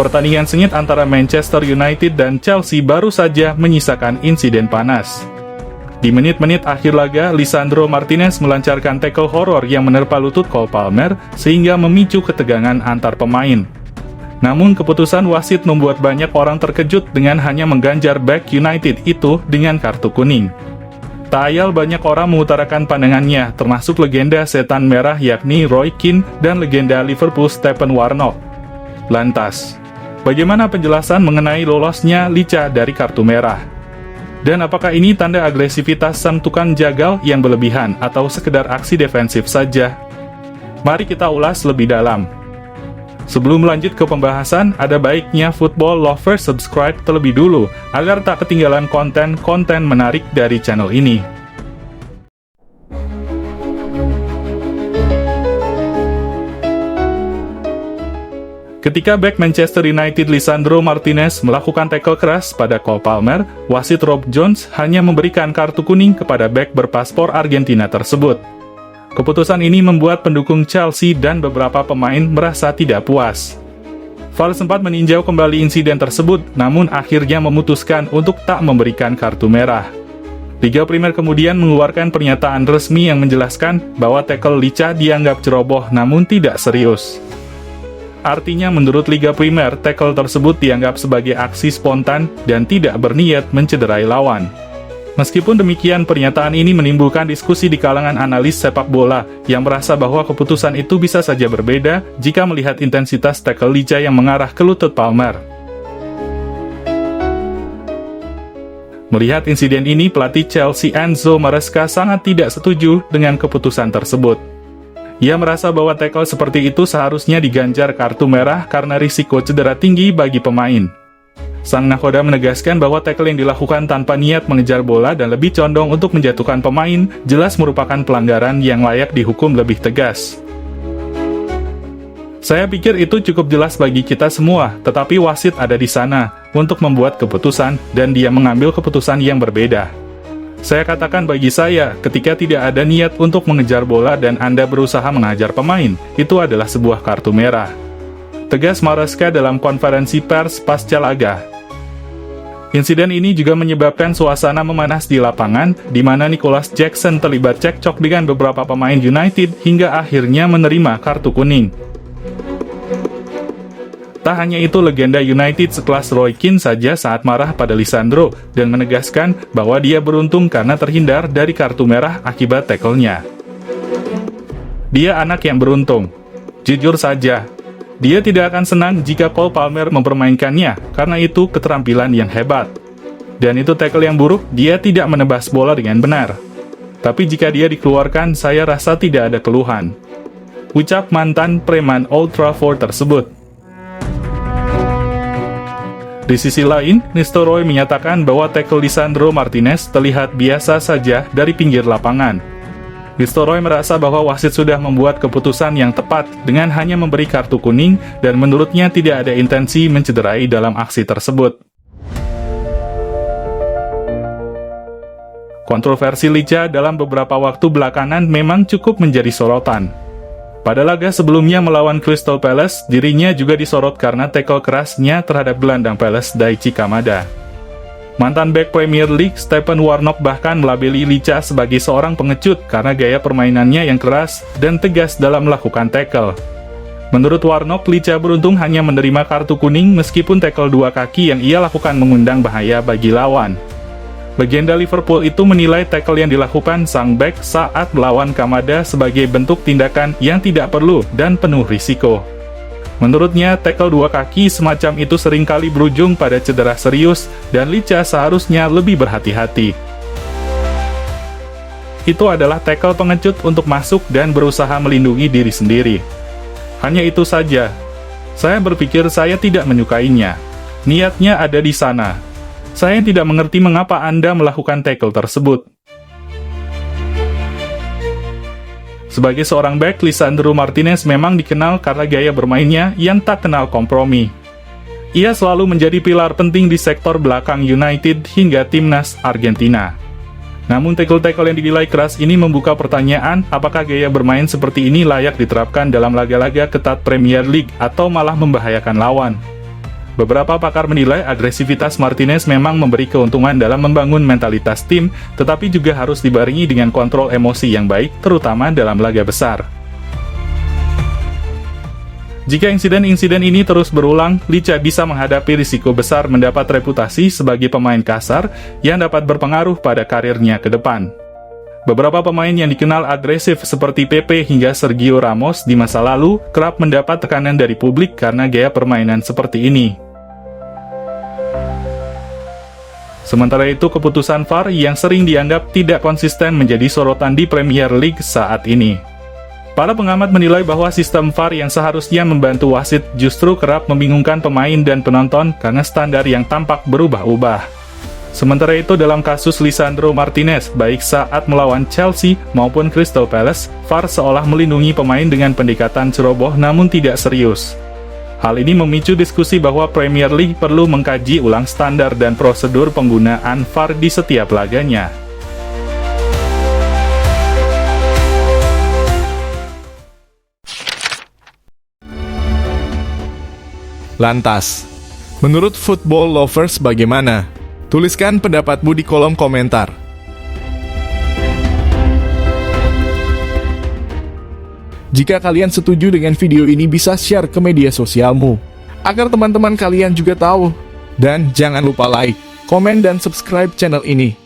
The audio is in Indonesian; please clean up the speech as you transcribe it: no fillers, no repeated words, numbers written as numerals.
Pertandingan sengit antara Manchester United dan Chelsea baru saja menyisakan insiden panas. Di menit-menit akhir laga, Lisandro Martinez melancarkan tackle horor yang menerpa lutut Cole Palmer sehingga memicu ketegangan antar pemain. Namun keputusan wasit membuat banyak orang terkejut dengan hanya mengganjar bek United itu dengan kartu kuning. Tak ayal banyak orang mengutarakan pandangannya, termasuk legenda setan merah yakni Roy Keane dan legenda Liverpool Stephen Warnock. Lantas, bagaimana penjelasan mengenai lolosnya Licha dari kartu merah? Dan apakah ini tanda agresivitas sang tukang jagal yang berlebihan atau sekedar aksi defensif saja? Mari kita ulas lebih dalam. Sebelum lanjut ke pembahasan, ada baiknya football lovers subscribe terlebih dulu, agar tak ketinggalan konten-konten menarik dari channel ini. Ketika bek Manchester United Lisandro Martinez melakukan tackle keras pada Cole Palmer, wasit Rob Jones hanya memberikan kartu kuning kepada bek berpaspor Argentina tersebut. Keputusan ini membuat pendukung Chelsea dan beberapa pemain merasa tidak puas. VAR sempat meninjau kembali insiden tersebut, namun akhirnya memutuskan untuk tak memberikan kartu merah. Liga Primer kemudian mengeluarkan pernyataan resmi yang menjelaskan bahwa tackle Licha dianggap ceroboh namun tidak serius. Artinya menurut Liga Primer, tackle tersebut dianggap sebagai aksi spontan dan tidak berniat mencederai lawan. Meskipun demikian, pernyataan ini menimbulkan diskusi di kalangan analis sepak bola yang merasa bahwa keputusan itu bisa saja berbeda jika melihat intensitas tackle Licha yang mengarah ke lutut Palmer. Melihat insiden ini, pelatih Chelsea Enzo Maresca sangat tidak setuju dengan keputusan tersebut. Ia merasa bahwa tackle seperti itu seharusnya diganjar kartu merah karena risiko cedera tinggi bagi pemain. Sang nakoda menegaskan bahwa tackle yang dilakukan tanpa niat mengejar bola dan lebih condong untuk menjatuhkan pemain, jelas merupakan pelanggaran yang layak dihukum lebih tegas. Saya pikir itu cukup jelas bagi kita semua, tetapi wasit ada di sana untuk membuat keputusan dan dia mengambil keputusan yang berbeda. Saya katakan bagi saya, ketika tidak ada niat untuk mengejar bola dan Anda berusaha menghajar pemain, itu adalah sebuah kartu merah. Tegas Maresca dalam konferensi pers pasca laga. Insiden ini juga menyebabkan suasana memanas di lapangan, di mana Nicholas Jackson terlibat cekcok dengan beberapa pemain United hingga akhirnya menerima kartu kuning. Tak hanya itu, legenda United sekelas Roy Keane saja saat marah pada Lisandro dan menegaskan bahwa dia beruntung karena terhindar dari kartu merah akibat tackle-nya. Dia anak yang beruntung. Jujur saja, dia tidak akan senang jika Cole Palmer mempermainkannya, karena itu keterampilan yang hebat. Dan itu tackle yang buruk, dia tidak menebas bola dengan benar. Tapi jika dia dikeluarkan, saya rasa tidak ada keluhan. Ucap mantan preman Old Trafford tersebut. Di sisi lain, Nistelrooy menyatakan bahwa tackle Lisandro Martinez terlihat biasa saja dari pinggir lapangan. Nistelrooy merasa bahwa wasit sudah membuat keputusan yang tepat dengan hanya memberi kartu kuning dan menurutnya tidak ada intensi mencederai dalam aksi tersebut. Kontroversi Licha dalam beberapa waktu belakangan memang cukup menjadi sorotan. Pada laga sebelumnya melawan Crystal Palace, dirinya juga disorot karena tackle kerasnya terhadap gelandang Palace Daichi Kamada. Mantan bek Premier League Stephen Warnock bahkan melabeli Licha sebagai seorang pengecut karena gaya permainannya yang keras dan tegas dalam melakukan tackle. Menurut Warnock, Licha beruntung hanya menerima kartu kuning meskipun tackle dua kaki yang ia lakukan mengundang bahaya bagi lawan. Legenda Liverpool itu menilai tackle yang dilakukan sang bek saat melawan Kamada sebagai bentuk tindakan yang tidak perlu dan penuh risiko. Menurutnya, tackle dua kaki semacam itu seringkali berujung pada cedera serius dan Licha seharusnya lebih berhati-hati. Itu adalah tackle pengecut untuk masuk dan berusaha melindungi diri sendiri. Hanya itu saja. Saya berpikir saya tidak menyukainya. Niatnya ada di sana. Saya tidak mengerti mengapa Anda melakukan tackle tersebut. Sebagai seorang bek, Lisandro Martinez memang dikenal karena gaya bermainnya yang tak kenal kompromi. Ia selalu menjadi pilar penting di sektor belakang United hingga timnas Argentina. Namun tackle-tackle yang dinilai keras ini membuka pertanyaan apakah gaya bermain seperti ini layak diterapkan dalam laga-laga ketat Premier League atau malah membahayakan lawan. Beberapa pakar menilai agresivitas Martinez memang memberi keuntungan dalam membangun mentalitas tim, tetapi juga harus dibarengi dengan kontrol emosi yang baik, terutama dalam laga besar. Jika insiden-insiden ini terus berulang, Licha bisa menghadapi risiko besar mendapat reputasi sebagai pemain kasar yang dapat berpengaruh pada karirnya ke depan. Beberapa pemain yang dikenal agresif seperti Pepe hingga Sergio Ramos di masa lalu kerap mendapat tekanan dari publik karena gaya permainan seperti ini. Sementara itu, keputusan VAR yang sering dianggap tidak konsisten menjadi sorotan di Premier League saat ini. Para pengamat menilai bahwa sistem VAR yang seharusnya membantu wasit justru kerap membingungkan pemain dan penonton karena standar yang tampak berubah-ubah. Sementara itu, dalam kasus Lisandro Martinez, baik saat melawan Chelsea maupun Crystal Palace, VAR seolah melindungi pemain dengan pendekatan ceroboh namun tidak serius. Hal ini memicu diskusi bahwa Premier League perlu mengkaji ulang standar dan prosedur penggunaan VAR di setiap laganya. Lantas, menurut Football Lovers bagaimana? Tuliskan pendapatmu di kolom komentar. Jika kalian setuju dengan video ini, bisa share ke media sosialmu, agar teman-teman kalian juga tahu. Dan jangan lupa like, komen, dan subscribe channel ini.